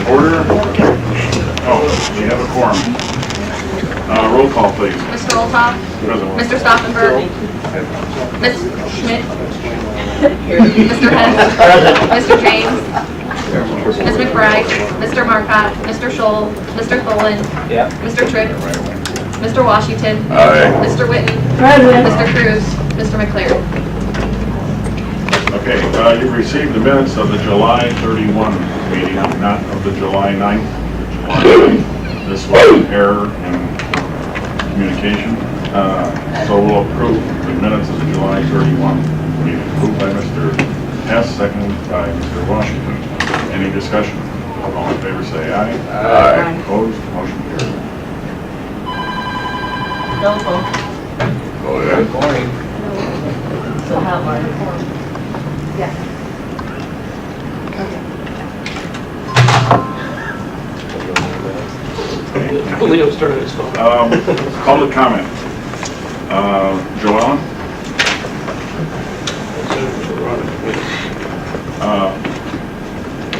Order. Oh, we have a quorum. Roll call, please. Mr. Olthoff? Present. Mr. Stauffenberg? Ms. Schmidt? Mr. Hess? Mr. James? Ms. McBride? Mr. Marcotte? Mr. Scholl? Mr. Tholen? Mr. Trick? Mr. Washington? Mr. Whitten? Mr. Cruz? Mr. McLaren? Okay, you've received the minutes of the July 31 meeting, not of the July 9th. The July 9th. This was an error in communication. So we'll approve the minutes of the July 31 meeting. Moved by Mr. Hess, seconded by Mr. Washington. Any discussion? All in favor say aye. Aye. Opposed? Motion carries. Roll call. Oh, yeah. Good morning. So how are you? Yeah. Leo started his phone. Public comment. Joellen?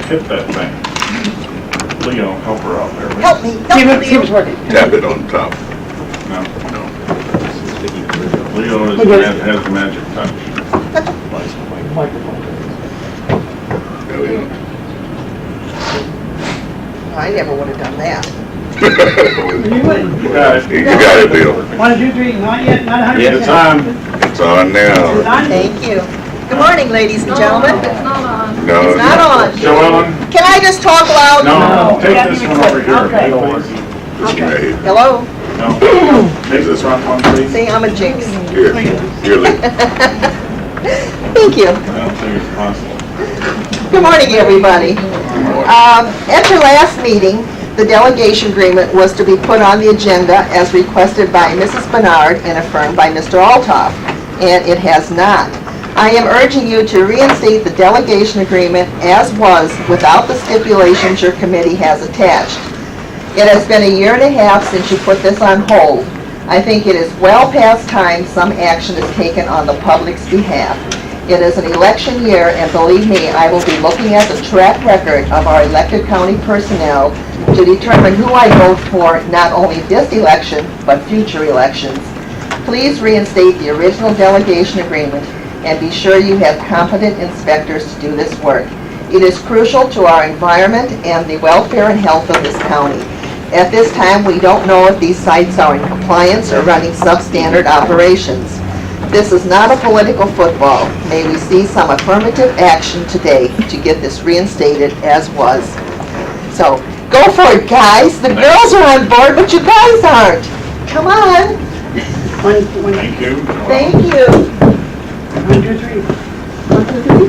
Hit that thing. Leo, help her out there. Help me, Tap it on top. No. No. Leo has magic touch. There we go. I never would have done that. You got it. You got it, Bill. 1, 2, 3, not yet, not 100%. It's on. It's on now. Thank you. Good morning, ladies and gentlemen. It's not on. No, It's not on. Joellen? Can I just talk loud? No, take this one over here. Okay. Please. This right here. Hello? No. Take this front one, please. See, I'm a jinx. Here, here, Lee. Thank you. I don't think it's possible. Good morning, everybody. At your last meeting, the delegation agreement was to be put on the agenda as requested by Mrs. Bernard and affirmed by Mr. Altoff, and it has not. I am urging you to reinstate the delegation agreement as was without the stipulations your committee has attached. It has been a year and a half since you put this on hold. I think it is well past time some action is taken on the public's behalf. It is an election year, and believe me, I will be looking at the track record of our elected county personnel to determine who I vote for not only this election, but future elections. Please reinstate the original delegation agreement and be sure you have competent inspectors to do this work. It is crucial to our environment and the welfare and health of this county. At this time, we don't know if these sites are in compliance or running substandard operations. This is not a political football. May we see some affirmative action today to get this reinstated as was. So, go for it, guys. The girls are on board, but you guys aren't. Come on. Thank you. Thank you. 1, 2, 3. 1, 2, 3.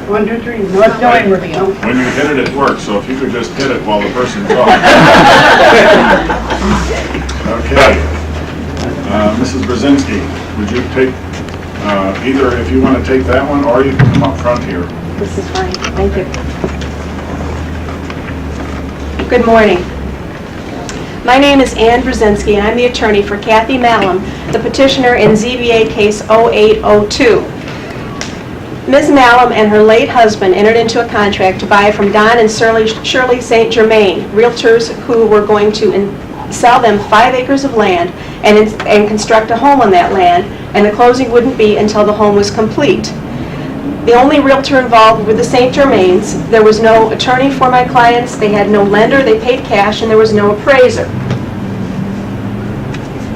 1, 2, 3. No, it's doing, Rubio. When you hit it, it works, so if you could just hit it while the person talks. Okay. Mrs. Brzezinski, would you take, either if you want to take that one, or you can come up front here. This is fine, thank you. Good morning. My name is Ann Brzezinski, and I'm the attorney for Kathy Malum, the petitioner in ZBA case 0802. Ms. Malum and her late husband entered into a contract to buy from Don and Shirley St. Germain, realtors who were going to sell them 5 acres of land and construct a home on that land, and the closing wouldn't be until the home was complete. The only realtor involved were the St. Germains. There was no attorney for my clients, they had no lender, they paid cash, and there was no appraiser.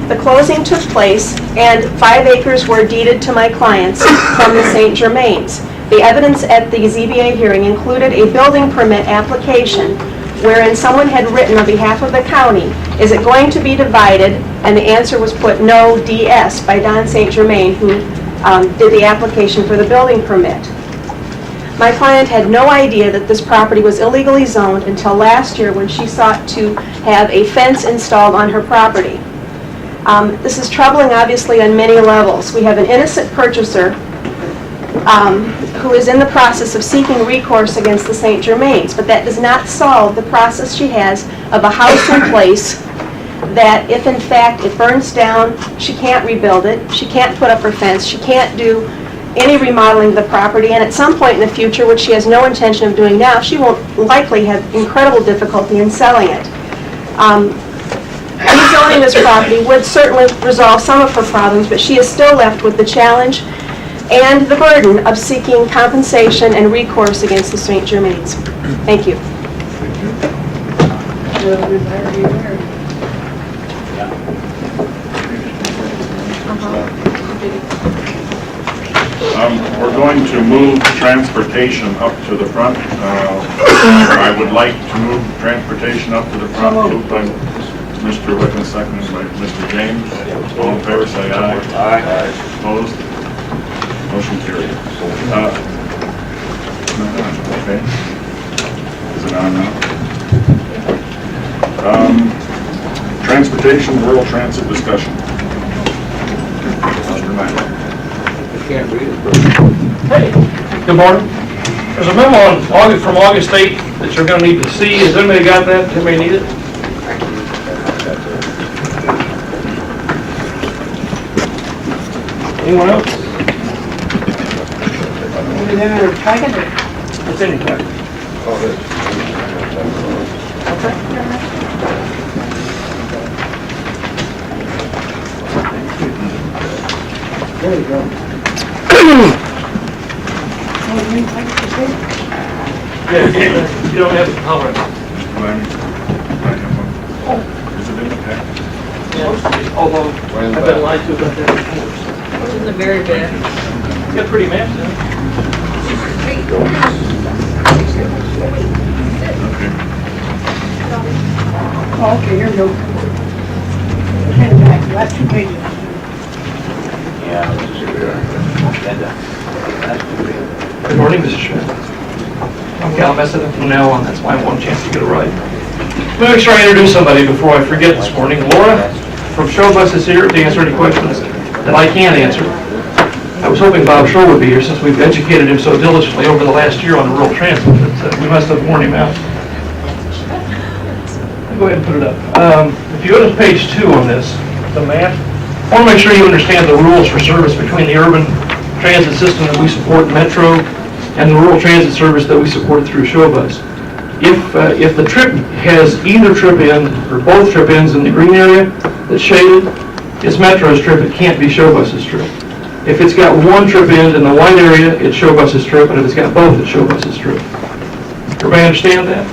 The closing took place, and 5 acres were deeded to my clients from the St. Germains. The evidence at the ZBA hearing included a building permit application wherein someone had written on behalf of the county, is it going to be divided? And the answer was put no, DS, by Don St. Germain, who did the application for the building permit. My client had no idea that this property was illegally zoned until last year when she sought to have a fence installed on her property. This is troubling, obviously, on many levels. We have an innocent purchaser who is in the process of seeking recourse against the St. Germains, but that does not solve the process she has of a house in place that if in fact it burns down, she can't rebuild it, she can't put up her fence, she can't do any remodeling of the property, and at some point in the future, which she has no intention of doing now, she will likely have incredible difficulty in selling it. Rezoning this property would certainly resolve some of her problems, but she is still left with the challenge and the burden of seeking compensation and recourse against the St. Germains. Thank you. We're going to move transportation up to the front. I would like to move transportation up to the front, moved by Mr. Whitman, seconded by Mr. James. All in favor, say aye. Aye. Opposed? Motion carried. Okay. Is it on now? Transportation, rural transit discussion. Mr. Knight. Hey, good morning. There's a memo on from August 8th that you're going to need to see. Has anybody got that? Anybody need it? Anyone else? It's in your packet. There you go. Yeah, you don't have to color it. Is it in the packet? Yeah, although I've been lied to about that before. What's in the very back? It's got pretty maps in it. Okay. Oh, okay, here we go. Okay, back, last 2 pages. Good morning, Mr. Schmidt. I'm Cal Messina from now on. That's why I want a chance to get it right. Let me make sure I introduce somebody before I forget this morning. Laura from Show Bus is here to answer any questions that I can answer. I was hoping Bob Shaw would be here since we've educated him so diligently over the last year on rural transit, but we must have worn him out. Go ahead and put it up. If you go to page 2 on this, the map, I want to make sure you understand the rules for service between the urban transit system that we support, Metro, and the rural transit service that we support through Showbus. If the trip has either trip in or both trip ins in the green area that's shaded, it's Metro's trip, it can't be Showbus's trip. If it's got one trip in the white area, it's Showbus's trip, and if it's got both, it's Showbus's trip. Everybody understand that?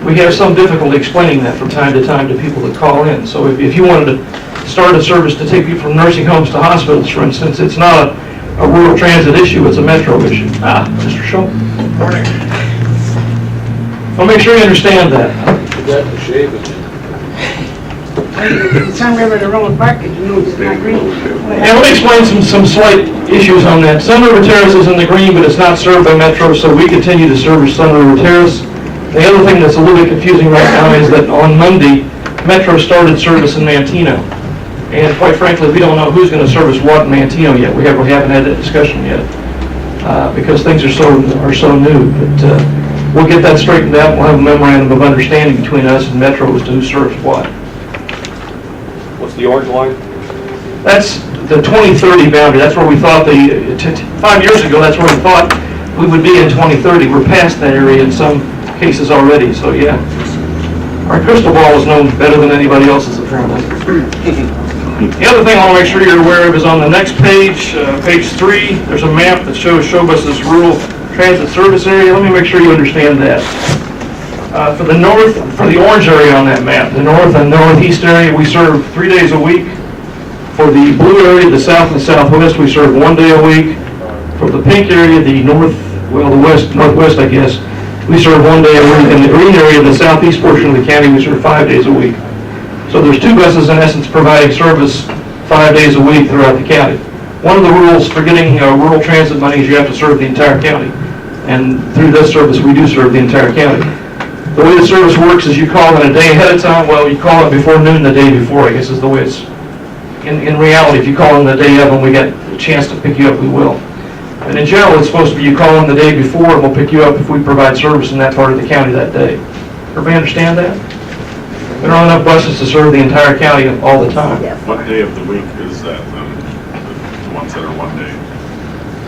We have some difficulty explaining that from time to time to people that call in. So if you wanted to start a service to take people from nursing homes to hospitals, for instance, it's not a rural transit issue, it's a Metro issue. Mr. Schultz. Morning. I'll make sure you understand that. Sun River to Roland Park, you know, it's not green. And let me explain some slight issues on that. Sun River Terrace is in the green, but it's not served by Metro, so we continue to service Sun River Terrace. The other thing that's a little bit confusing right now is that on Monday, Metro started service in Mantino. And quite frankly, we don't know who's going to service what in Mantino yet. We haven't had that discussion yet because things are so new. But we'll get that straightened out. We'll have a memorandum of understanding between us and Metro as to who serves what. What's the orange line? That's the 2030 boundary. That's where we thought 5 years ago, that's where we thought we would be in 2030. We're past that area in some cases already, so yeah. Our crystal ball is known better than anybody else's, apparently. The other thing I want to make sure you're aware of is on the next page, page 3, there's a map that shows Showbus's rural transit service area. Let me make sure you understand that. For the north, for the orange area on that map, the north and northeast area, we serve 3 days a week. For the blue area, the south and southwest, we serve 1 day a week. For the pink area, the northwest, I guess, we serve 1 day a week. In the green area, the southeast portion of the county, we serve 5 days a week. So there's 2 buses in essence providing service 5 days a week throughout the county. One of the rules for getting rural transit money is you have to serve the entire county. And through this service, we do serve the entire county. The way the service works is you call in a day ahead of time. Well, you call it before noon the day before, I guess is the way it's. In reality, if you call in the day of and we get a chance to pick you up, we will. And in general, it's supposed to be you call in the day before and we'll pick you up if we provide service in that part of the county that day. Everybody understand that? There aren't enough buses to serve the entire county all the time. What day of the week is that, the ones that are 1 day?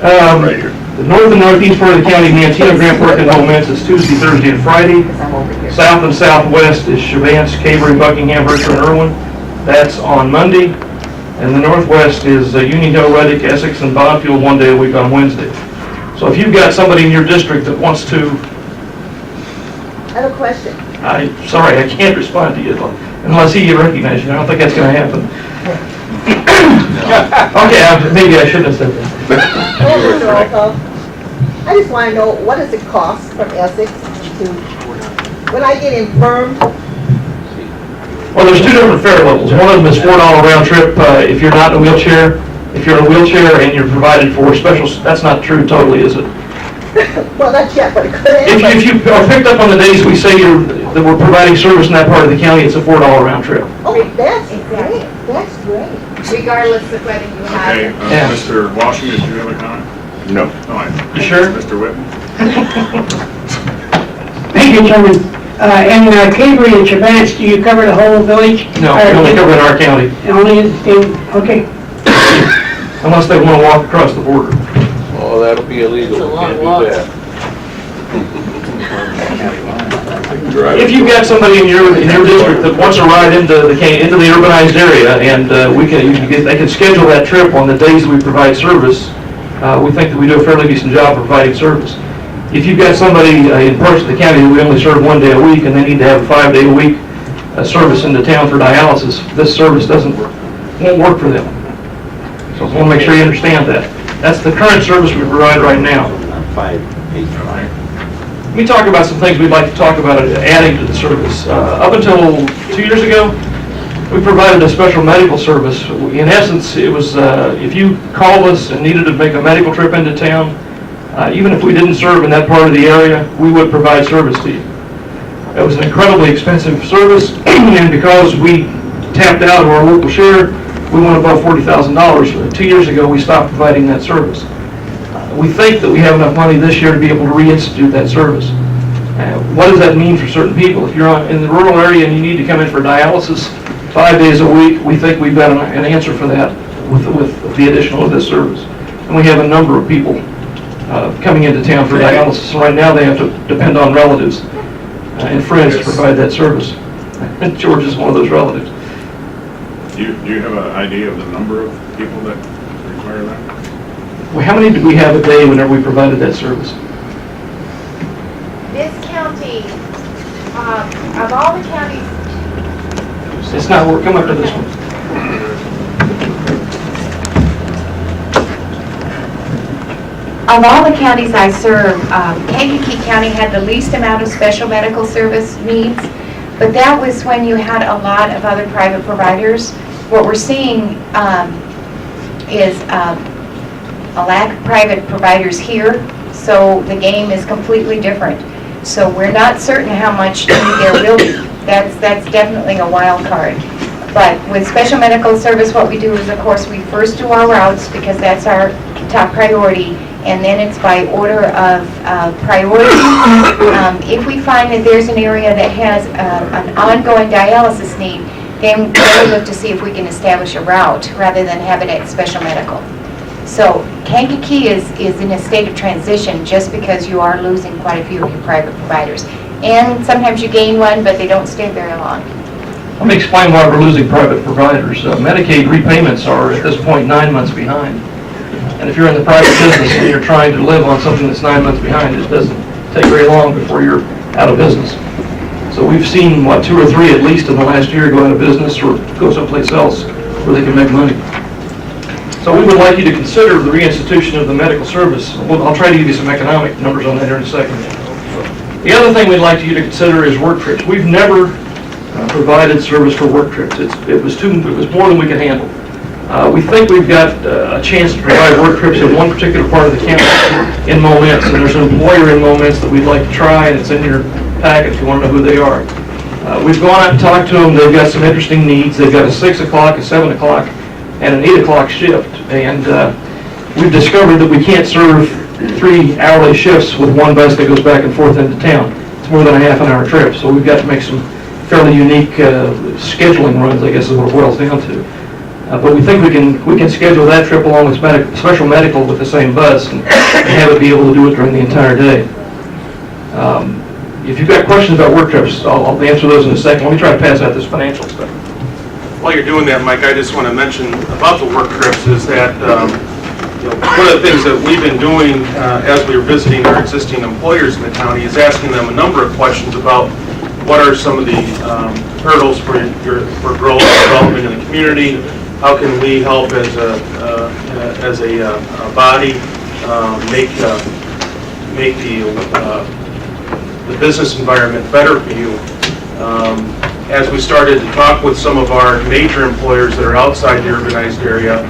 Right here. The north and northeast part of the county, Mantino, Grand Fork, and Momence is Tuesday, Thursday, and Friday. South and southwest is Chavance, Cavery, Buckingham, Berkshire, and Irwin. That's on Monday. And the northwest is Union Hill, Reddick, Essex, and Bonfield 1 day a week on Wednesday. So if you've got somebody in your district that wants to, I have a question. sorry, I can't respond to you unless he recognizes you. I don't think that's going to happen. Okay, maybe I shouldn't have said that. Hello, Mr. Altoff. I just want to know, what does it cost from Essex to, when I get infirmed? Well, there's two different fare levels. One of them is $4 round trip if you're not in a wheelchair. If you're in a wheelchair and you're provided for special, that's not true totally, is it? Well, not yet, but it could happen. If you are picked up on the days we say that we're providing service in that part of the county, it's a $4 round trip. Oh, that's great, that's great. Regardless of whether you have. Okay, Yeah. Mr. Washington, did you have a comment? No. No, I. You sure? Mr. Whitten? Thank you, Chairman. In Cavery and Chavance, do you cover the whole village? No, we only cover in our county, Okay. unless they want to walk across the border. Oh, that'll be illegal. It's a long Can't walk. do that. If you've got somebody in your district that wants to ride into the urbanized area, and they can schedule that trip on the days that we provide service, we think that we do a fairly decent job of providing service. If you've got somebody in parts of the county that we only serve 1 day a week, and they need to have a 5 day a week service into town for dialysis, this service won't work for them. So I want to make sure you understand that. That's the current service we provide right now. Let me talk about some things we'd like to talk about adding to the service. Up until 2 years ago, we provided a special medical service. In essence, it was if you called us and needed to make a medical trip into town, even if we didn't serve in that part of the area, we would provide service to you. It was an incredibly expensive service, and because we tapped out of our local share, we went above $40,000. 2 years ago, we stopped providing that service. We think that we have enough money this year to be able to reinstitute that service. What does that mean for certain people? If you're in the rural area and you need to come in for dialysis 5 days a week, we think we've got an answer for that with the addition of this service. And we have a number of people coming into town for dialysis. And right now, they have to depend on relatives and friends to provide that service. And George is one of those relatives. Do you have an idea of the number of people that require that? Well, how many did we have a day whenever we provided that service? This county, of all the counties, It's not, come up to this one. Of all the counties I serve, Kankakee County had the least amount of special medical service needs, but that was when you had a lot of other private providers. What we're seeing is a lack of private providers here, so the game is completely different. So we're not certain how much need there will be. That's definitely a wild card. But with special medical service, what we do is, of course, we first do our routes because that's our top priority, and then it's by order of priority. If we find that there's an area that has an ongoing dialysis need, then we'll look to see if we can establish a route rather than have it at special medical. So Kankakee is in a state of transition just because you are losing quite a few of your private providers. And sometimes you gain one, but they don't stay very long. Let me explain why we're losing private providers. Medicaid repayments are, at this point, 9 months behind. And if you're in the private business and you're trying to live on something that's 9 months behind, it doesn't take very long before you're out of business. So we've seen, 2 or 3 at least in the last year go out of business or go someplace else where they can make money. So we would like you to consider the reinstitution of the medical service. I'll try to give you some economic numbers on that here in a second. The other thing we'd like you to consider is work trips. We've never provided service for work trips. It was more than we could handle. We think we've got a chance to provide work trips in one particular part of the county in Momence, and there's an employer in Momence that we'd like to try, and it's in your packet if you want to know who they are. We've gone out and talked to them. They've got some interesting needs. They've got a 6 o'clock, a 7 o'clock, and an 8 o'clock shift, and we've discovered that we can't serve 3 hourly shifts with one bus that goes back and forth into town. It's more than a half an hour trip, so we've got to make some fairly unique scheduling runs, I guess is what it boils down to. But we think we can schedule that trip along with special medical with the same bus and have it be able to do it during the entire day. If you've got questions about work trips, I'll answer those in a second. Let me try to pass out this financial stuff. While you're doing that, Mike, I just want to mention about the work trips is that one of the things that we've been doing as we were visiting our existing employers in the county is asking them a number of questions about what are some of the hurdles for growth and development in the community. How can we help as a body make the business environment better for you? As we started to talk with some of our major employers that are outside the urbanized area,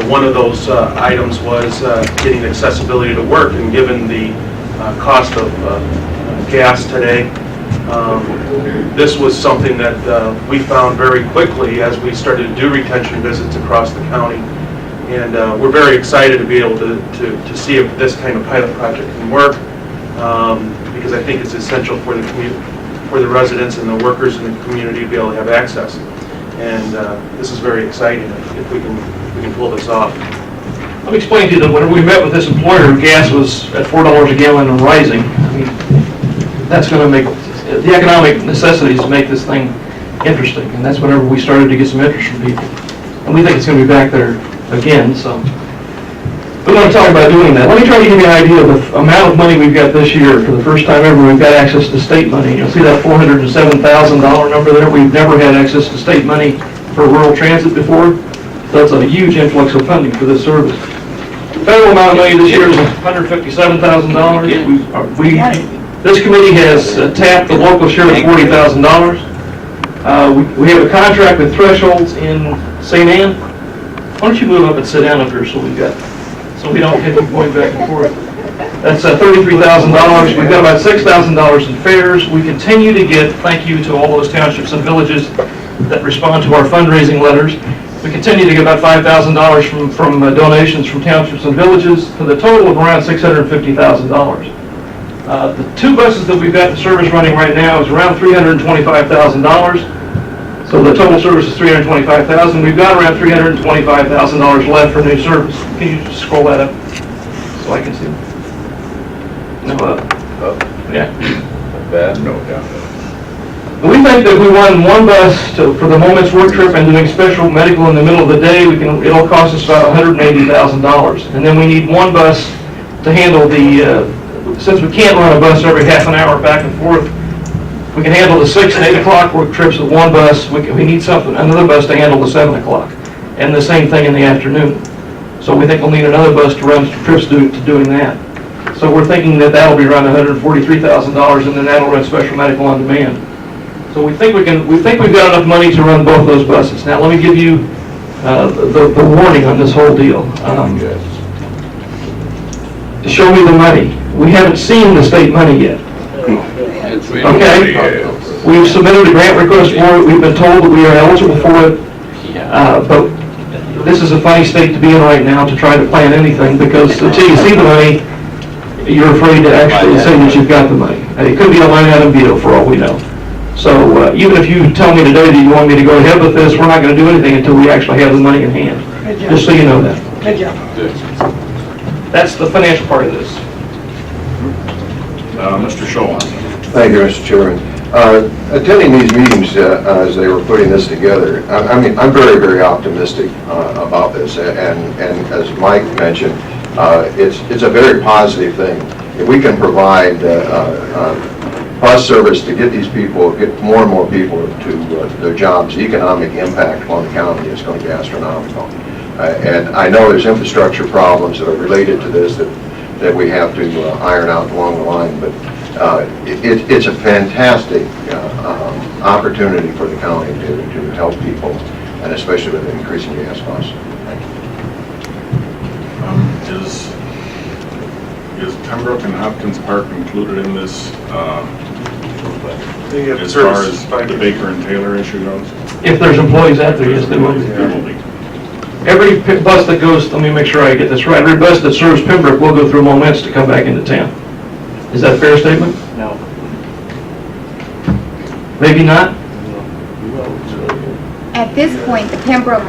one of those items was getting accessibility to work, and given the cost of gas today, this was something that we found very quickly as we started to do retention visits across the county. And we're very excited to be able to see if this kind of pilot project can work, because I think it's essential for the residents and the workers in the community to be able to have access. And this is very exciting if we can pull this off. Let me explain to you that when we met with this employer, gas was at $4 a gallon and rising. I mean, that's going to make, the economic necessities make this thing interesting, and that's whenever we started to get some interest from people. And we think it's going to be back there again, so we want to talk about doing that. Let me try to give you an idea of the amount of money we've got this year. For the first time ever, we've got access to state money. You'll see that $407,000 number there. We've never had access to state money for rural transit before. So that's a huge influx of funding for this service. The federal amount of money this year is $157,000. This committee has tapped the local share of $40,000. We have a contract with Thresholds in St. Anne. Why don't you move up and sit down up here so we don't get you going back and forth. That's $33,000. We've got about $6,000 in fares. We continue to get, thank you to all those townships and villages that respond to our fundraising letters. We continue to get about $5,000 from donations from townships and villages, for the total of around $650,000. The two buses that we've got in service running right now is around $325,000. So the total service is $325,000. We've got around $325,000 left for new service. Can you just scroll that up so I can see? No, yeah. Not bad, no doubt. We think that if we run one bus for the Moments work trip and doing special medical in the middle of the day, it'll cost us about $180,000. And then we need one bus to handle since we can't run a bus every half an hour back and forth, we can handle the 6 and 8 o'clock work trips with one bus. We need another bus to handle the 7 o'clock. And the same thing in the afternoon. So we think we'll need another bus to run trips to doing that. So we're thinking that that'll be around $143,000, and then that'll run special medical on demand. So we think we've got enough money to run both those buses. Now let me give you the warning on this whole deal. Show me the money. We haven't seen the state money yet. Okay? We've submitted a grant request for it. We've been told that we are eligible for it. But this is a funny state to be in right now to try to plan anything, because until you see the money, you're afraid to actually say that you've got the money. It could be a line item deal for all we know. So even if you tell me today that you want me to go ahead with this, we're not going to do anything until we actually have the money in hand. Just so you know that. Good job. That's the financial part of this. Mr. Scholl. Thank you, Mr. Chairman. Attending these meetings as they were putting this together, I'm very, very optimistic about this. And as Mike mentioned, it's a very positive thing. If we can provide bus service to get more and more people to their jobs, the economic impact on the county is going to be astronomical. And I know there's infrastructure problems that are related to this that we have to iron out along the line, but it's a fantastic opportunity for the county to help people, and especially with the increasing gas costs. Thank you. Is Pembroke and Hopkins Park included in this as far as the Baker and Taylor issue goes? If there's employees out there, yes, they will be. Every bus that goes, let me make sure I get this right, every bus that serves Pembroke will go through Moments to come back into town. Is that a fair statement? No. Maybe not? At this point, the Pembroke,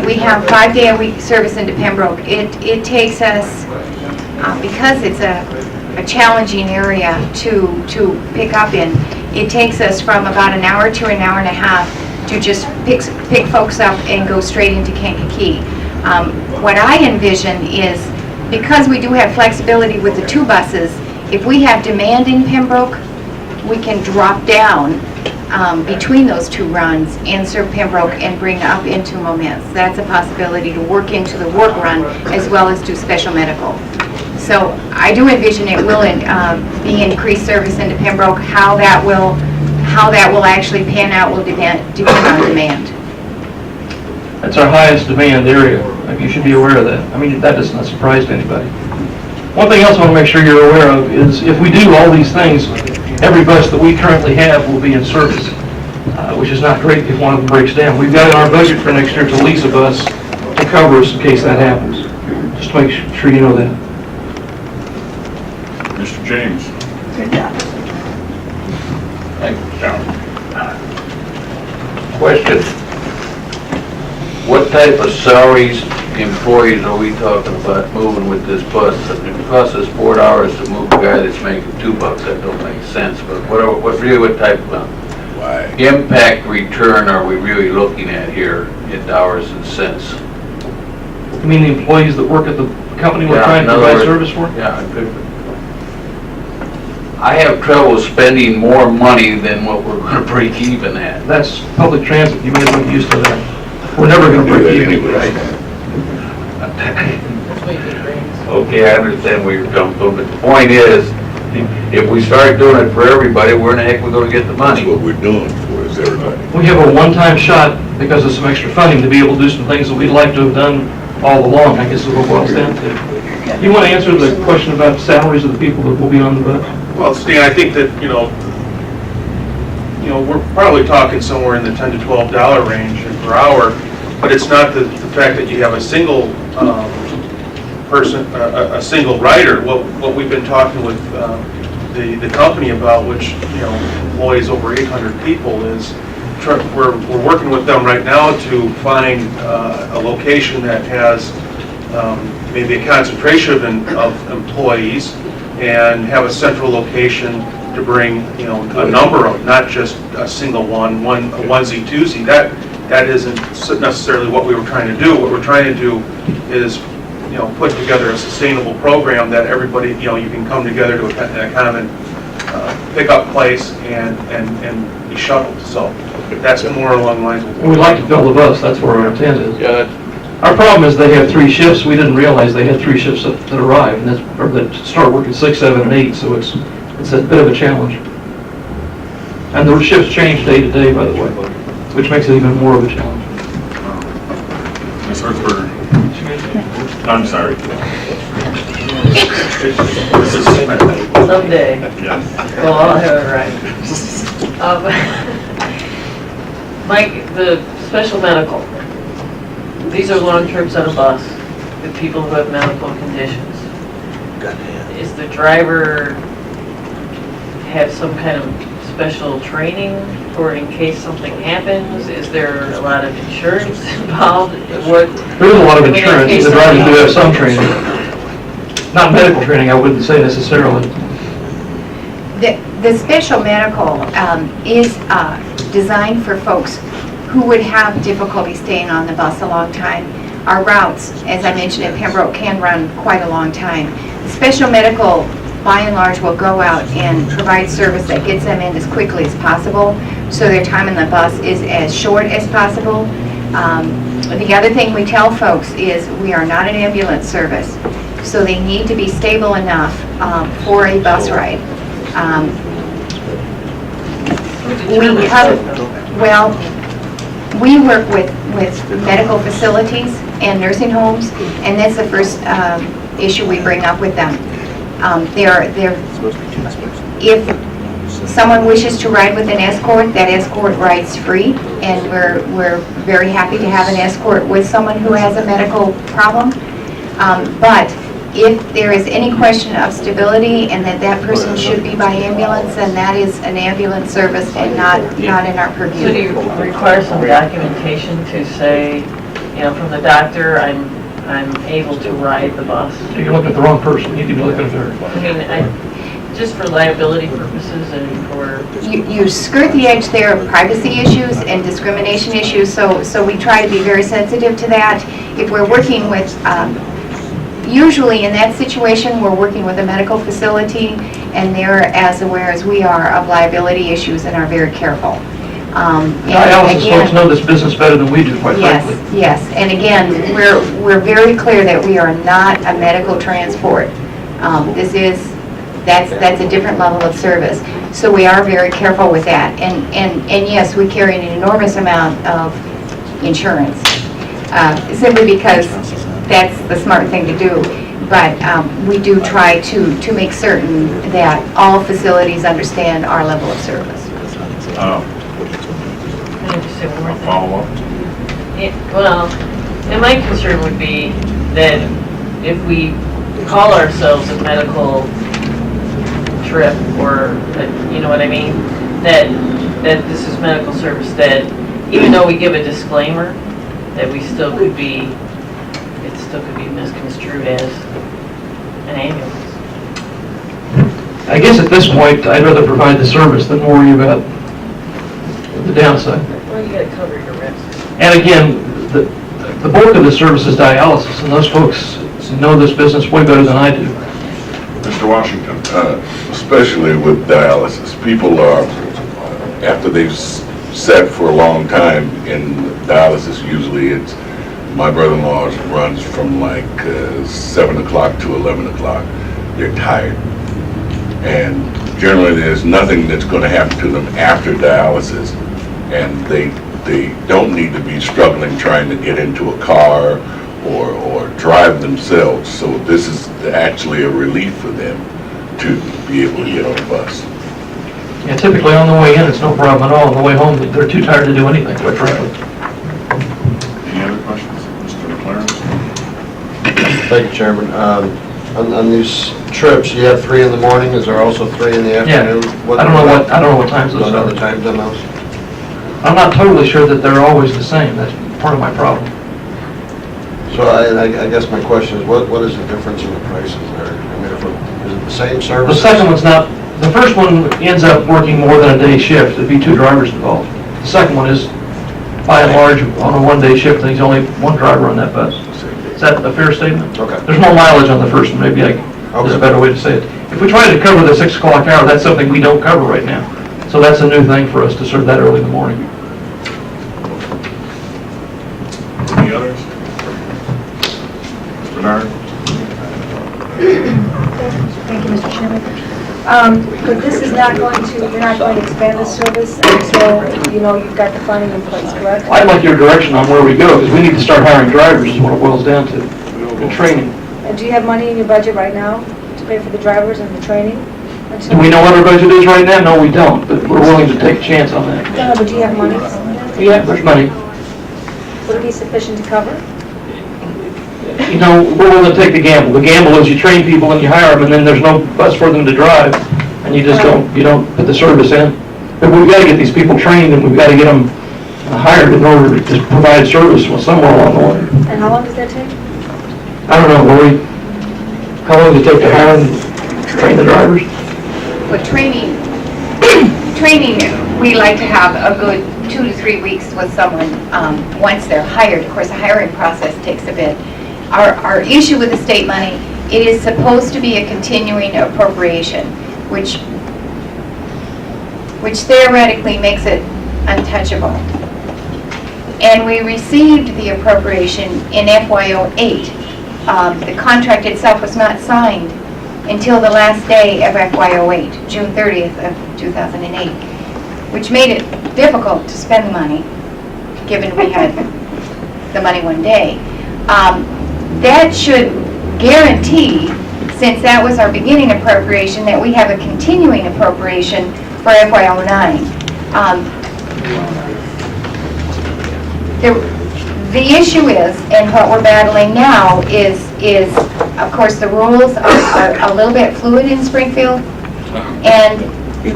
we have 5-day-a-week service into Pembroke. It takes us, because it's a challenging area to pick up in, it takes us from about an hour to an hour and a half to just pick folks up and go straight into Kankakee. What I envision is, because we do have flexibility with the 2 buses, if we have demand in Pembroke, we can drop down between those 2 runs and serve Pembroke and bring up into Momence. That's a possibility to work into the work run as well as do special medical. So I do envision it will be increased service into Pembroke. How that will actually pan out will depend on demand. That's our highest demand area. You should be aware of that. I mean, that does not surprise anybody. One thing else I want to make sure you're aware of is if we do all these things, every bus that we currently have will be in service, which is not great if one of them breaks down. We've got in our budget for next year to lease a bus to cover us in case that happens. Just to make sure you know that. Mr. James? Good job. Thank you. Down. Question. What type of salaries, employees are we talking about moving with this bus? It costs us $4 to move a guy that's making $2. That don't make sense, but what type of impact return are we really looking at here in dollars and cents? You mean the employees that work at the company we're trying to provide service for? Yeah, good. I have trouble spending more money than what we're going to break even at. That's public transit. You may get used to that. We're never going to break even. Okay, I understand where you're coming from, but the point is, if we start doing it for everybody, where in the heck are we going to get the money? That's what we're doing for is everybody. We have a one-time shot because of some extra funding to be able to do some things that we'd like to have done all along, I guess is what it boils down to. You want to answer the question about salaries of the people that will be on the bus? Well, Stan, I think that, we're probably talking somewhere in the $10 to $12 range per hour, but it's not the fact that you have a single person, a single rider. What we've been talking with the company about, which, employs over 800 people, is we're working with them right now to find a location that has maybe a concentration of employees and have a central location to bring, a number of, not just a single a onesie, twosie. That isn't necessarily what we were trying to do. What we're trying to do is, put together a sustainable program that everybody, you can come together to a common pickup place and be shuttled. So that's more along the lines of. We'd like to fill the bus. That's where our intent is. Yeah. Our problem is they have 3 shifts. We didn't realize they had 3 shifts that arrive, or that start working 6, 7, and 8. So it's a bit of a challenge. And the shifts change day to day, by the way, which makes it even more of a challenge. Ms. Hertzberger? I'm sorry. Someday. Yes. Well, I'll have it right. Mike, the special medical, these are long-terms on a bus with people who have medical conditions. Is the driver have some kind of special training for in case something happens? Is there a lot of insurance involved? There is a lot of insurance. The drivers do have some training. Not medical training, I wouldn't say necessarily. The special medical is designed for folks who would have difficulty staying on the bus a long time. Our routes, as I mentioned at Pembroke, can run quite a long time. The special medical, by and large, will go out and provide service that gets them in as quickly as possible, so their time in the bus is as short as possible. The other thing we tell folks is we are not an ambulance service, so they need to be stable enough for a bus ride. We work with medical facilities and nursing homes, and that's the first issue we bring up with them. If someone wishes to ride with an escort, that escort rides free, and we're very happy to have an escort with someone who has a medical problem. But if there is any question of stability and that person should be by ambulance, then that is an ambulance service and not in our So do purview. you require some documentation to say, from the doctor, I'm able to ride the bus? You're looking at the wrong person, you need to be looking at her. I mean, just for liability purposes and for, You skirt the edge there of privacy issues and discrimination issues, so we try to be very sensitive to that. If we're working with, usually in that situation, we're working with a medical facility, and they're as aware as we are of liability issues and are very careful. And Dialysis again- folks know this business better than we do, quite Yes, frankly. yes, and again, we're very clear that we are not a medical transport. That's a different level of service. So we are very careful with that. And yes, we carry an enormous amount of insurance, simply because that's the smart thing to do. But we do try to make certain that all facilities understand our level of service. can I just say one more thing? Follow up? Well, and my concern would be that if we call ourselves a medical trip, or, you know what I mean, that this is medical service, that even though we give a disclaimer, that it still could be misconstrued as an ambulance. I guess at this point, I'd rather provide the service than worry about the downside. Well, you gotta cover your risks. And again, the bulk of the service is dialysis, and those folks know this business way better than I do. Mr. Washington? Especially with dialysis, people are, after they've sat for a long time in dialysis, usually it's, my brother-in-law runs from like 7 o'clock to 11 o'clock. They're tired. And generally there's nothing that's going to happen to them after dialysis. And they don't need to be struggling trying to get into a car or drive themselves. So this is actually a relief for them to be able to get on a bus. Yeah, typically on the way in, it's no problem at all. On the way home, they're too tired to do anything, quite frankly. Any other questions? Mr. McLaren? Thank you, Chairman. On these trips, you have 3 in the morning, is there also 3 in the afternoon? I don't know what times those Don't know the are. times on those? I'm not totally sure that they're always the same. That's part of my problem. So I guess my question is, what is the difference in the prices there? I mean, is it the same service? The second one's not, the first one ends up working more than a day shift. There'd be 2 drivers involved. The second one is, by and large, on a one-day shift, and there's only 1 driver on that bus. Is that a fair statement? Okay. There's more mileage on the first one, maybe there's a better way to say it. If we try to cover the 6 o'clock hour, that's something we don't cover right now. So that's a new thing for us to serve that early in the morning. Any others? Mr. Bernard? Thank you, Mr. Chairman. But this is not going to, you're not going to expand the service until, you've got the funding in place, correct? I'd like your direction on where we go, because we need to start hiring drivers, is what it boils down to, and training. And do you have money in your budget right now to pay for the drivers and the training? Do we know what our budget is right now? No, we don't, but we're willing to take a chance on that. No, but do you have money? Yeah, there's money. Would it be sufficient to cover? We're willing to take the gamble. The gamble is you train people and you hire them, and then there's no bus for them to drive, and you don't put the service in. But we've got to get these people trained, and we've got to get them hired in order to provide service somewhere along the way. And how long does that take? I don't know, Lori, how long does it take to hire and train the drivers? But training, we like to have a good 2 to 3 weeks with someone once they're hired. Of course, the hiring process takes a bit. Our issue with the state money, it is supposed to be a continuing appropriation, which theoretically makes it untouchable. And we received the appropriation in FY08. The contract itself was not signed until the last day of FY08, June 30th of 2008, which made it difficult to spend the money, given we had the money one day. That should guarantee, since that was our beginning appropriation, that we have a continuing appropriation for FY09. The issue is, and what we're battling now is, of course, the rules are a little bit fluid in Springfield. And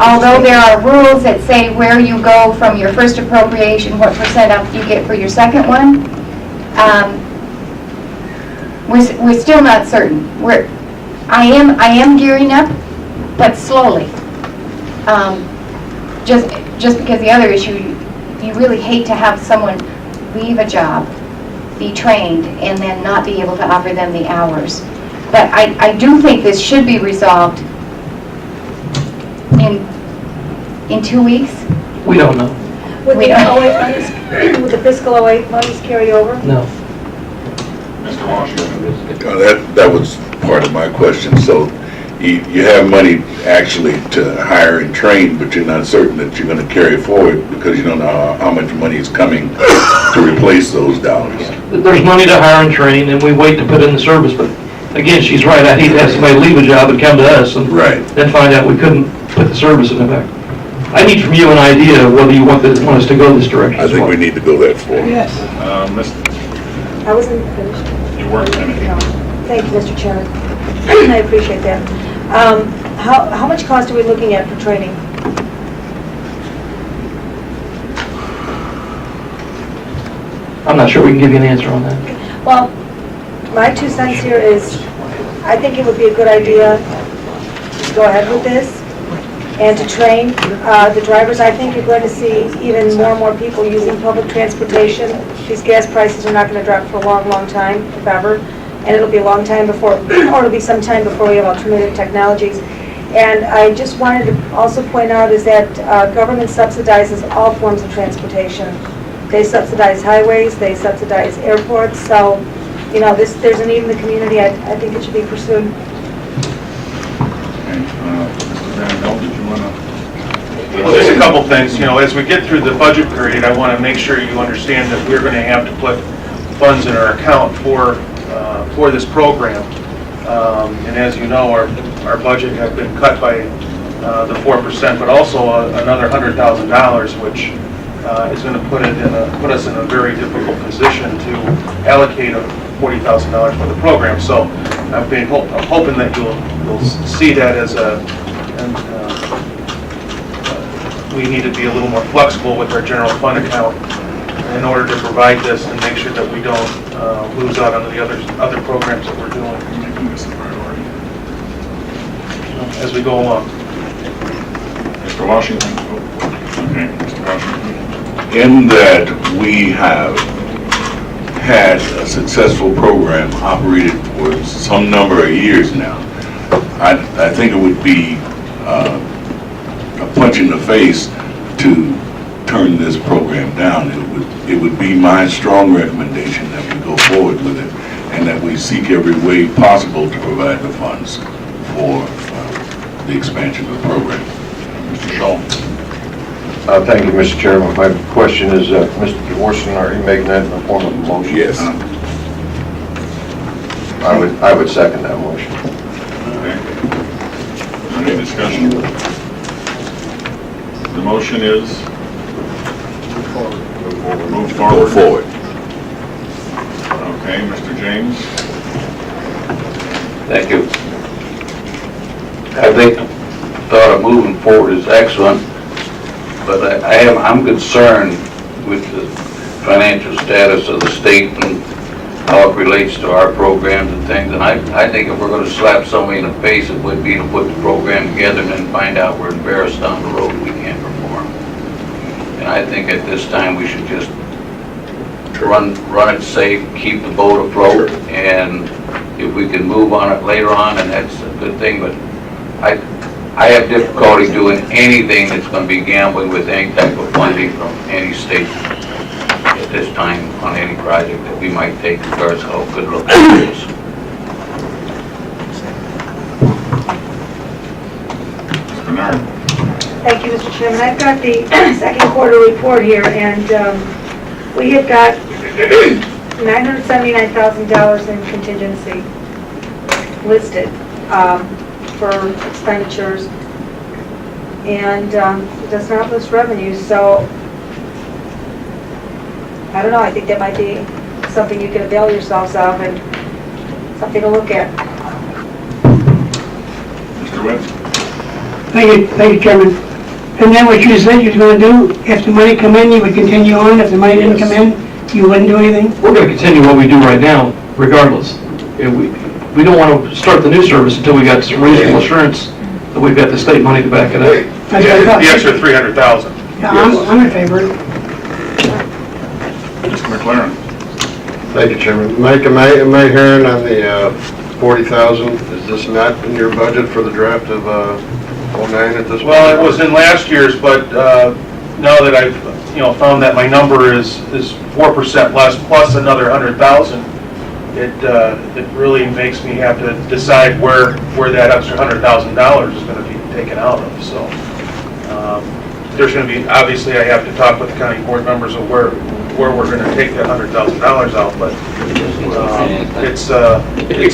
although there are rules that say where you go from your first appropriation, what percent up you get for your second one, we're still not certain. I am gearing up, but slowly. Just because the other issue, you really hate to have someone leave a job, be trained, and then not be able to offer them the hours. But I do think this should be resolved in 2 weeks. We don't know. Would We the don't- 08 monies, would the fiscal 08 monies carry over? No. Mr. Washington. That was part of my question. So you have money actually to hire and train, but you're not certain that you're going to carry forward because you don't know how much money is coming to replace those dollars. There's money to hire and train, and we wait to put in the service, but again, she's right, I hate to have somebody leave a job and come to us and Right. then find out we couldn't put the service in effect. I need from you an idea of whether you want us to go this direction I as think well. we need to go that far. Yes. I wasn't finished. You weren't finished. No. Thank you, Mr. Chairman. I appreciate that. How much cost are we looking at for training? I'm not sure we can give you an answer on that. Well, my 2 cents here is, I think it would be a good idea to go ahead with this and to train the drivers. I think you're going to see even more and more people using public transportation. These gas prices are not going to drop for a long, long time, if ever, and it'll be a long time before, or it'll be some time before we have alternative technologies. And I just wanted to also point out is that government subsidizes all forms of transportation. They subsidize highways, they subsidize airports, so, you know, there's a need in the community. I think it should be pursued. Okay, Mr. Van Dam, did you want to? Well, there's a couple things, you know, as we get through the budget period, I want to make sure you understand that we're going to have to put funds in our account for this program. And as you know, our budget has been cut by the 4%, but also another $100,000, which is going to put us in a very difficult position to allocate $40,000 for the program. So I'm hoping that you'll see that as we need to be a little more flexible with our general fund account in order to provide this and make sure that we don't lose out on the other programs that we're doing Making this a priority. as we go along. Mr. Washington? Okay, Mr. Washington. In that we have had a successful program operated for some number of years now, I think it would be a punch in the face to turn this program down. It would be my strong recommendation that we go forward with it and that we seek every way possible to provide the funds for the expansion of the program. Mr. Schultz? Thank you, Mr. Chairman. My question is, Mr. DeWorsten, are you making that in the form of a motion? Yes. I would second that motion. Okay. Any discussion? The motion is? Move forward. Go forward. Okay, Mr. James? Thank you. I think the thought of moving forward is excellent, but I'm concerned with the financial status of the state and how it relates to our programs and things. And I think if we're going to slap somebody in the face, it would be to put the program together and then find out we're embarrassed down the road we can't perform. And I think at this time we should just run it safe, keep the boat afloat, and if we can move on it later on, and that's a good thing. But I have difficulty doing anything that's going to be gambling with any type of funding from any state at this time on any project that we might take, regardless of how good looking it is. Mr. Bernard? Thank you, Mr. Chairman. I've got the second quarter report here, and we have got $979,000 in contingency listed for expenditures, and it does not list revenues, so I don't know, I think that might be something you can avail yourselves of and something to look at. Mr. Witt? Thank you, Chairman. And then what you said you're gonna do, if the money come in, you would continue on, if the money didn't come in, you wouldn't do anything? We're going to continue what we do right now, regardless. We don't want to start the new service until we got some reasonable assurance that we've got the state money to back it up. That's what I thought. The extra $300,000. Yeah, I'm in favor. Mr. McLaren? Thank you, Chairman. Mike, am I hearing on the 40,000, is this not in your budget for the draft of 09 at this point? Well, it was in last year's, but now that I've, found that my number is 4% less plus another 100,000, it really makes me have to decide where that extra $100,000 is going to be taken out of. So there's going to be, obviously, I have to talk with the county board members of where we're going to take that $100,000 out, but it's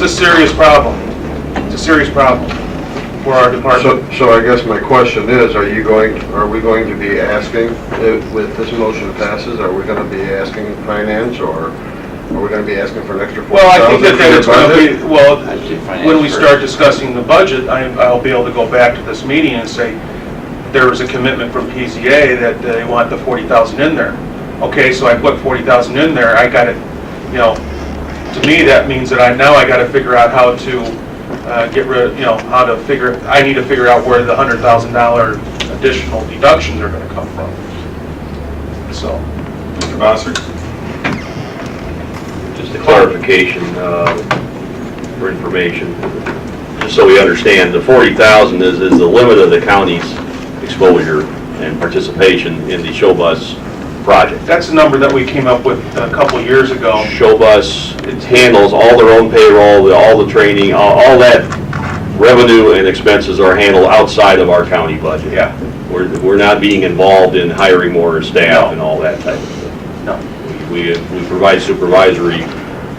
a serious problem. It's a serious problem for our department. So I guess my question is, are we going to be asking, if this motion passes, are we going to be asking finance, or are we going to be asking for an extra 40,000? Well, I think that it's going to be, well, when we start discussing the budget, I'll be able to go back to this meeting and say, there was a commitment from PZA that they want the 40,000 in there. Okay, so I put 40,000 in there, I got it, to me, that means that I got to figure out how to get rid of, I need to figure out where the $100,000 additional deductions are going to come from. So. Mr. Bossert? Just a clarification for information, just so we understand, the 40,000 is the limit of the county's exposure and participation in the show bus project. That's the number that we came up with a couple of years ago. Show bus, it handles all their own payroll, all the training, all that revenue and expenses are handled outside of our county budget. Yeah. We're not being involved in hiring more staff and all that type of thing. No. We provide supervisory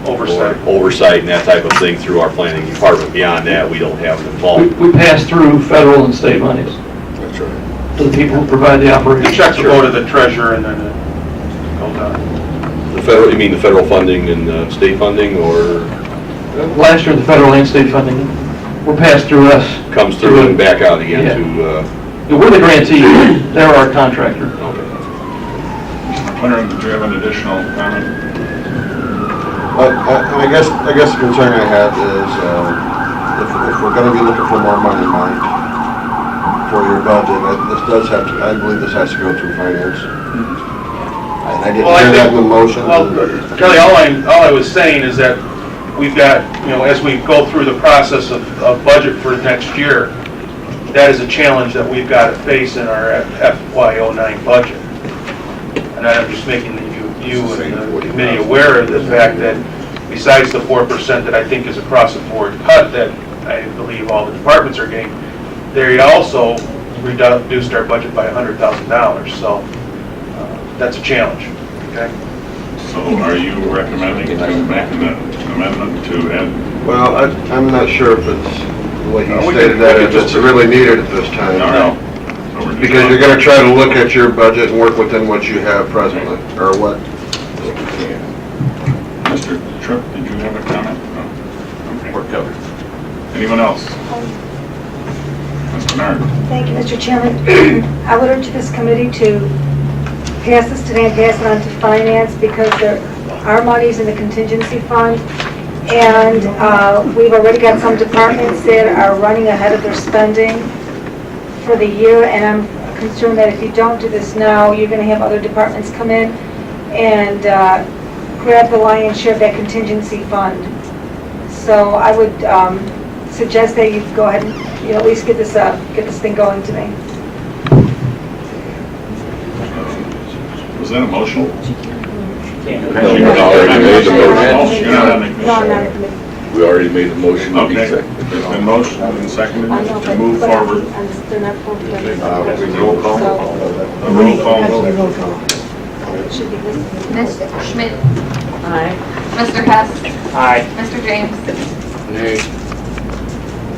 oversight and that type of thing through our planning department. Beyond that, we don't have involvement. We pass through federal and state monies That's right. to the people who provide the operation. The checks will go to the treasurer and then it goes on. The federal, you mean the federal funding and state funding, or? Last year, the federal and state funding were passed through us. Comes through and back out again Yeah, we're the grantee, they're our contractor. Okay. Mr. McLaren, did you have an additional comment? I guess the concern I have is, if we're going to be looking for more money, Mike, for your budget, this does have to, I believe this has to go through finance. And I didn't hear that in the motion. Well, Kelly, all I was saying is that we've got, as we go through the process of budget for next year, that is a challenge that we've got to face in our FY09 budget. And I'm just making you and the committee aware of the fact that besides the 4% that I think is across the board cut that I believe all the departments are getting, they also reduced our budget by $100,000. So that's a challenge. Okay. So are you recommending to make an amendment to add? Well, I'm not sure if it's the way he No, stated that, if it's really needed at this time. No. So we're Because you're going to try to look at your budget and work within what you have presently, or what. Mr. Tripp, did you have a comment? No. Okay. We're covered. Anyone else? Ms. Bernard? Thank you, Mr. Chairman. I would urge this committee to pass this today and pass it on to finance because there are monies in the contingency fund. And we've already got some departments that are running ahead of their spending for the year. And I'm concerned that if you don't do this now, you're going to have other departments come in and grab the lion's share of that contingency fund. So I would suggest that you go ahead and at least get this thing going to me. Was that a motion? We already made the motion. Okay. There's been motion and seconded to move forward. Roll call. A roll call. Ms. Schmidt? Aye. Mr. Hess? Aye. Mr. James? Nay.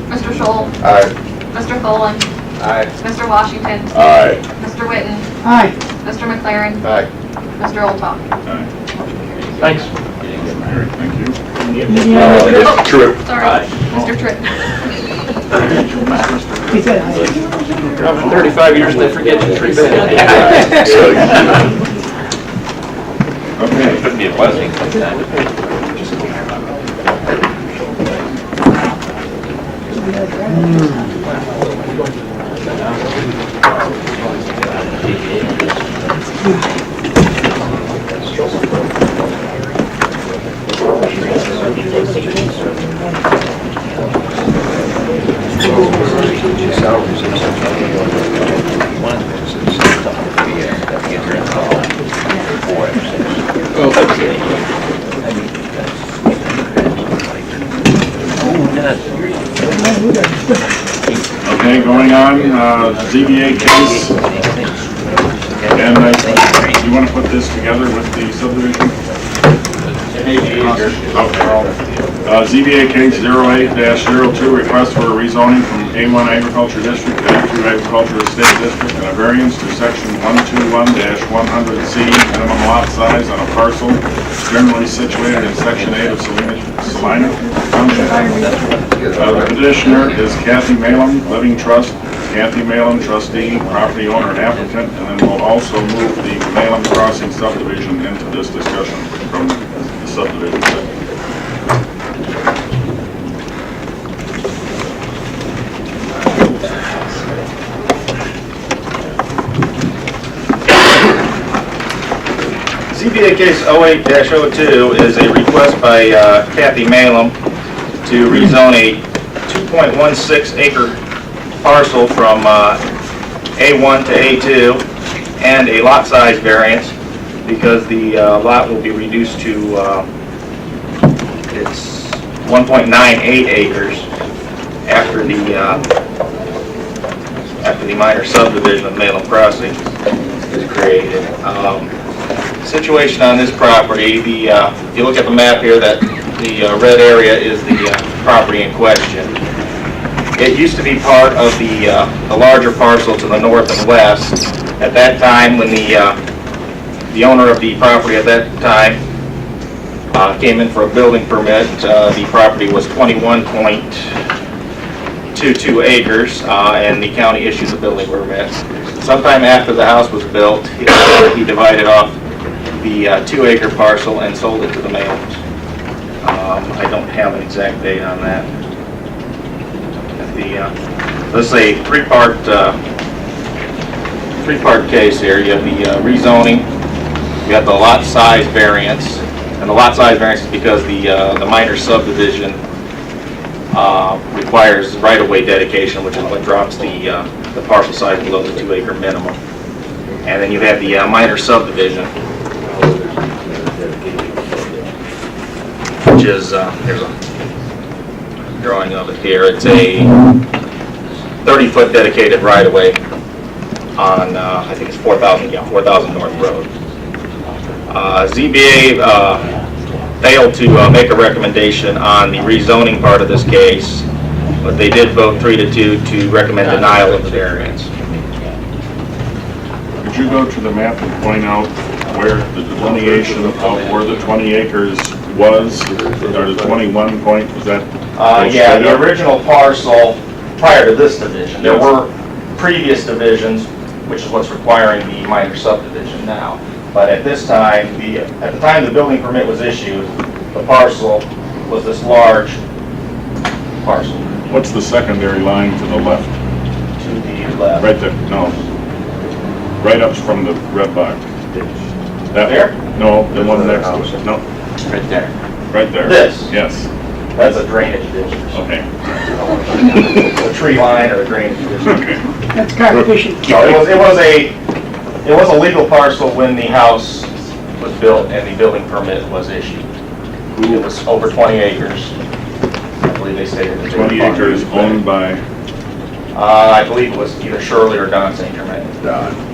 Mr. Scholl? Aye. Mr. Tholen? Aye. Mr. Washington? Aye. Mr. Witten? Aye. Mr. McLaren? Aye. Mr. Olthoff? Aye. Thanks. Carried, thank you. Oh, Tripp. Sorry, Mr. Tripp. He said, After 35 years, they forget you 3 minutes. Okay. Couldn't be a blessing. Okay, going on, ZBA case. And you want to put this together with the subdivision? Okay. ZBA case 08-02, request for a rezoning from A1 Agriculture District to A2 Agriculture Estate District and a variance to section 121-100C, minimum lot size on a parcel generally situated in section 8 of Salina Township. The petitioner is Kathy Malum, Living Trust. Kathy Malum, trustee, property owner, and applicant, and then we'll also move the Malum Crossing subdivision into this discussion from the subdivision section. ZBA case 08-02 is a request by Kathy Malum to rezone a 2.16 acre parcel from A1 to A2 and a lot size variance because the lot will be reduced to it's 1.98 acres after the minor subdivision of Malum Crossing is created. Situation on this property, if you look at the map here, that the red area is the property in question. It used to be part of the larger parcel to the north and west. At that time, when the owner of the property at that time came in for a building permit, the property was 21.22 acres, and the county issued the building permit. Sometime after the house was built, he divided off the 2-acre parcel and sold it to the Malums. I don't have an exact date on that. This is a three-part case here. You have the rezoning, you have the lot size variance, and the lot size variance is because the minor subdivision requires right-of-way dedication, which is what drops the parcel size below the 2-acre minimum. And then you have the minor subdivision, which is, there's a drawing of it here. It's a 30-foot dedicated right-of-way on, I think it's 4,000 North Road. ZBA failed to make a recommendation on the rezoning part of this case, but they did vote 3-2 to recommend denial of the variance. Could you go to the map and point out where the delineation of where the 20 acres was, or the 21 point, was that? Yeah, the original parcel prior to this division, there were previous divisions, which is what's requiring the minor subdivision now. But at this time, at the time the building permit was issued, the parcel was this large parcel. What's the secondary line to the left? To the left. Right there, no. Right up from the red box. That There? No, the one next to it. No, Right there. right there. This? Yes. That's a drainage ditch. Okay. The tree line or a drainage ditch. Okay. that's competition. No, it was a legal parcel when the house was built and the building permit was issued. It was over 20 acres. I believe they stated. 20 acres owned by, I believe it was either Shirley or Don St. Germain.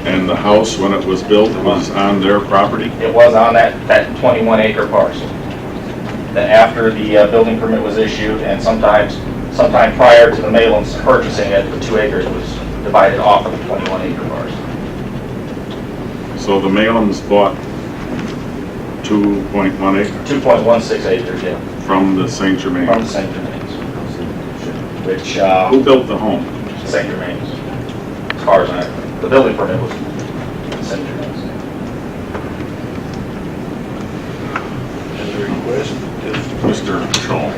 and the house, when it was built, was on their property? It was on that 21 acre parcel. Then after the building permit was issued and sometime prior to the Malums purchasing it, the 2 acres was divided off of the 21 acre parcel. So the Malums bought 2.1 acres 2.16 acres, yeah, from the St. Germain. from the St. Germain's. Which, Who built the home? St. Germain's, as far as I, the building permit was St. Germain's. Mr. Scholl.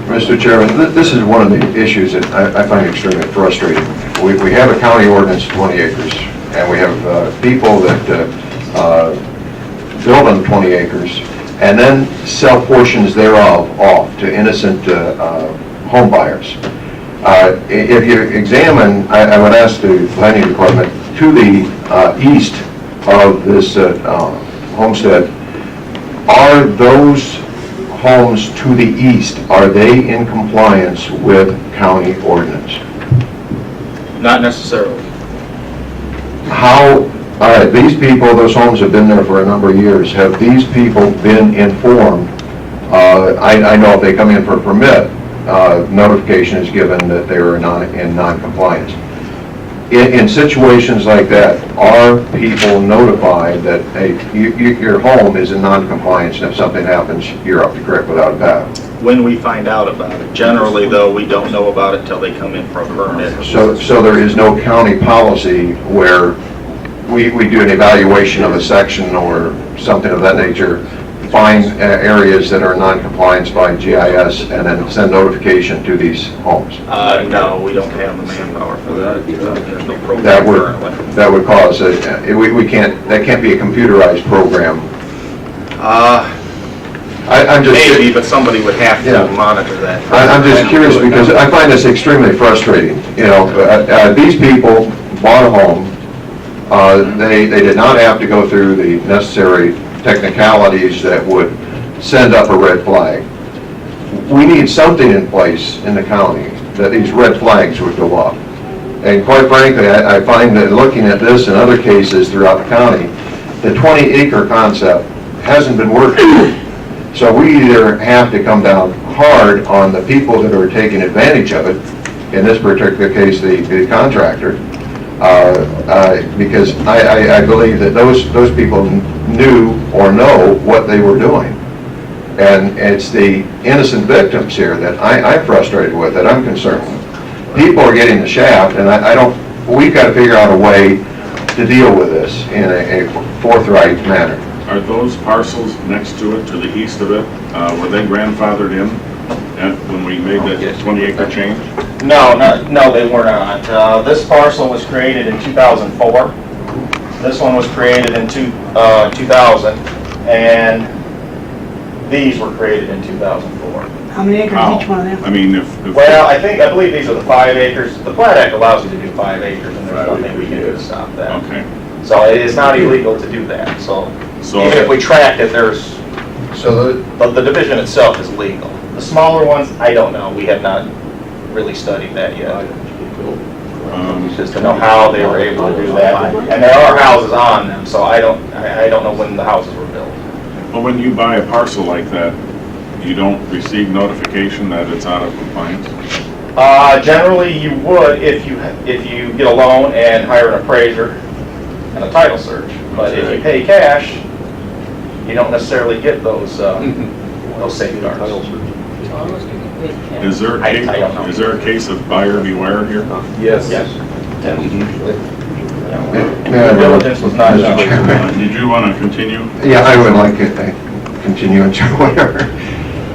Mr. Chairman, this is one of the issues that I find extremely frustrating. We have a county ordinance, 20 acres, and we have people that build on 20 acres and then sell portions thereof off to innocent home buyers. If you examine, I would ask the planning department, to the east of this homestead, are those homes to the east, are they in compliance with county ordinance? Not necessarily. How, these people, those homes have been there for a number of years, have these people been informed? I know if they come in for a permit, notification is given that they are in non-compliance. In situations like that, are people notified that, hey, your home is in non-compliance, and if something happens, you're up to correct without a doubt? When we find out about it. Generally, though, we don't know about it till they come in for a permit. So there is no county policy where we do an evaluation of a section or something of that nature, find areas that are non-compliance by GIS, and then send notification to these homes? No, we don't have the manpower for that. There's no program currently. That would cause, we can't, that can't be a computerized program. I'm just... Maybe, but somebody would have to monitor that. I'm just curious because I find this extremely frustrating. You know, these people bought a home. They did not have to go through the necessary technicalities that would send up a red flag. We need something in place in the county that these red flags would go up. And quite frankly, I find that looking at this and other cases throughout the county, the 20-acre concept hasn't been working. So we either have to come down hard on the people that are taking advantage of it, in this particular case, the contractor, because I believe that those people knew or know what they were doing. And it's the innocent victims here that I'm frustrated with, that I'm concerned with. People are getting the shaft, and we've got to figure out a way to deal with this in a forthright manner. Are those parcels next to it, to the east of it, were they grandfathered in when we made that 20-acre change? No, they were not. This parcel was created in 2004. This one was created in 2000, and these were created in 2004. How many acres each one of them? I mean, Well, I believe these are the 5 acres. The Plat Act allows you to do 5 acres, and there's nothing we can do to stop that. Okay. So it is not illegal to do that, so even if we tracked it, but the division itself is legal. The smaller ones, I don't know. We have not really studied that yet. Just to know how they were able to do that. And there are houses on them, so I don't know when the houses were built. Well, when you buy a parcel like that, you don't receive notification that it's out of compliance? Generally, you would if you get a loan and hire an appraiser and a title search. But if you pay cash, you don't necessarily get those safeguards. Is there a case of buyer beware here? Yes. Due diligence was not done. Did you want to continue? Yeah, I would like to continue into whatever.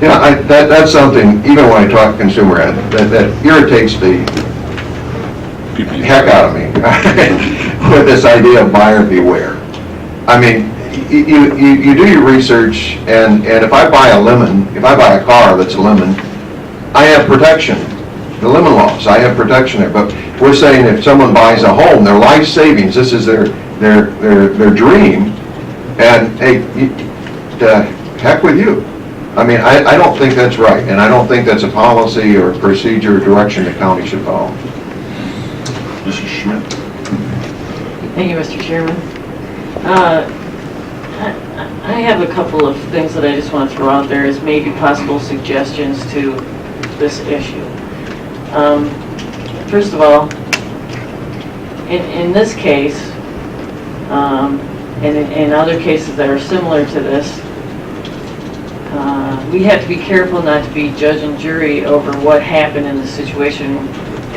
Yeah, that's something, even when I talk consumer ed, that irritates the heck out of me with this idea of buyer beware. I mean, you do your research, and if I buy a car that's a lemon, I have protection. The lemon laws, I have protection there. But we're saying if someone buys a home, their life savings, this is their dream, and hey, the heck with you. I mean, I don't think that's right, and I don't think that's a policy or procedure or direction the county should follow. Mrs. Schmidt? Thank you, Mr. Chairman. I have a couple of things that I just want to throw out there as maybe possible suggestions to this issue. First of all, in this case, and in other cases that are similar to this, we have to be careful not to be judge and jury over what happened in the situation.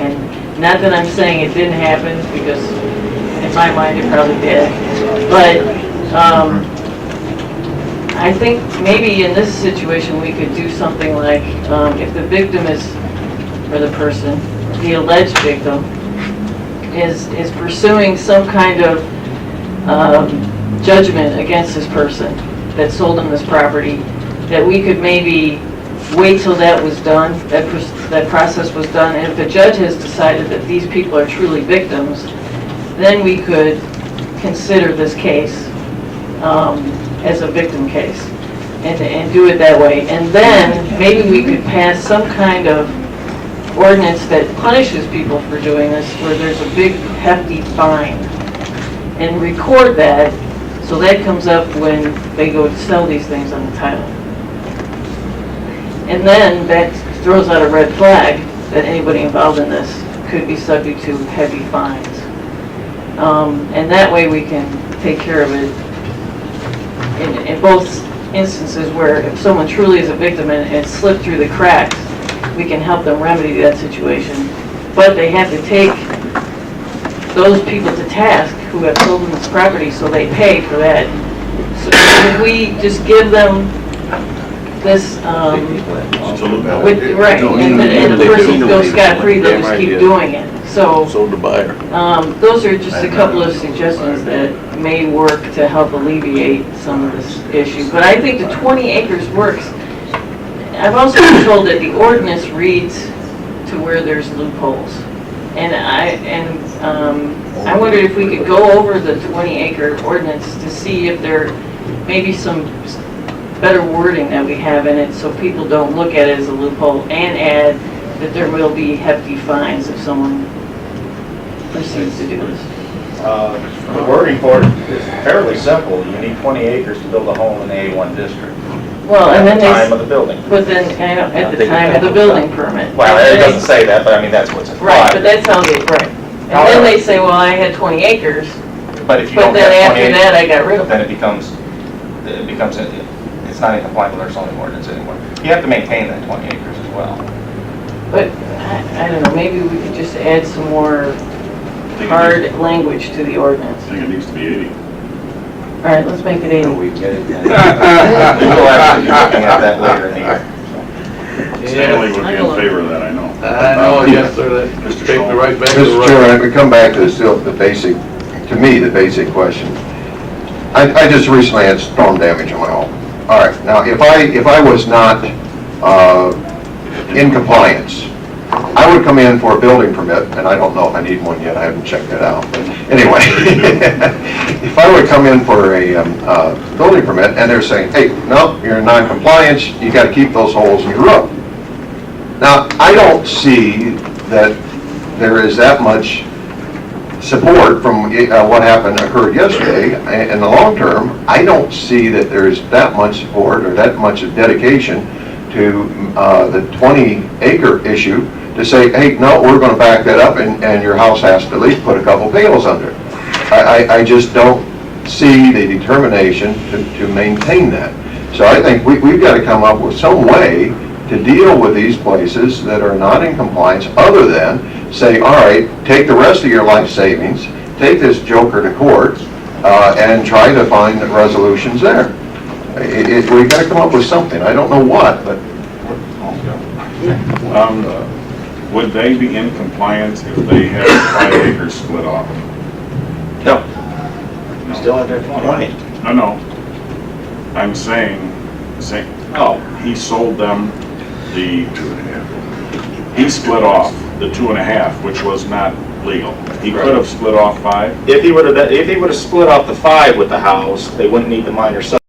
And not that I'm saying it didn't happen, because in my mind it probably did. But I think maybe in this situation we could do something like, if the victim is, or the person, the alleged victim, is pursuing some kind of judgment against this person that sold him this property, that we could maybe wait till that was done, that process was done, and if the judge has decided that these people are truly victims, then we could consider this case as a victim case, and do it that way. And then maybe we could pass some kind of ordinance that punishes people for doing this, where there's a big hefty fine, and record that, so that comes up when they go to sell these things on the title. And then that throws out a red flag that anybody involved in this could be subject to heavy fines. And that way we can take care of it in both instances, where if someone truly is a victim and it slipped through the cracks, we can help them remedy that situation. But they have to take those people to task who have sold them this property, so they pay for that. So if we just give them this, right, and the person goes scot-free, they'll just keep doing it. So, the buyer. those are just a couple of suggestions that may work to help alleviate some of this issue. But I think the 20 acres works. I've also been told that the ordinance reads to where there's loopholes. And I wondered if we could go over the 20-acre ordinance to see if there may be some better wording that we have in it, so people don't look at it as a loophole, and add that there will be hefty fines if someone proceeds to do this. The wording for it is fairly simple. You need 20 acres to build a home in the A1 district. Well, and then At the time of the building. But then, I know, at the time of the building permit. Well, it doesn't say that, but I mean, that's what's implied. Right, but that's how they, right. And then they say, well, I had 20 acres, But if you but don't then have 20 after acres, that, I got rid of then it. it's not in compliance with our zoning ordinance anymore. You have to maintain that 20 acres as well. But, I don't know, maybe we could just add some more hard language to the ordinance. I think it needs to be 80. All right, let's make it 80. We'll actually be looking at that later in the year. Stanley would be in favor of that, I know. I know, yes, sir, that Mr. take me Scholl. right back to the Mr. right. Chairman, we come back to still the basic, to me, the basic question. I just recently had storm damage on my home. All right, now, if I was not in compliance, I would come in for a building permit, and I don't know if I need one yet, I haven't checked it out. But anyway, if I would come in for a building permit, and they're saying, hey, no, you're in non-compliance, you gotta keep those holes in your roof. Now, I don't see that there is that much support from what occurred yesterday. In the long term, I don't see that there's that much support or that much dedication to the 20-acre issue to say, hey, no, we're going to back that up, and your house has to at least put a couple pails under it. I just don't see the determination to maintain that. So I think we've got to come up with some way to deal with these places that are not in compliance, other than say, all right, take the rest of your life savings, take this joker to court, and try to find resolutions there. We've got to come up with something. I don't know what, but... Would they be in compliance if they had 5 acres split off? No. You still have that 20. No. I'm saying, Oh. he sold them the 2.5. He split off the 2.5, which was not legal. He could have split off 5. If he would have split off the 5 with the house, they wouldn't need the minor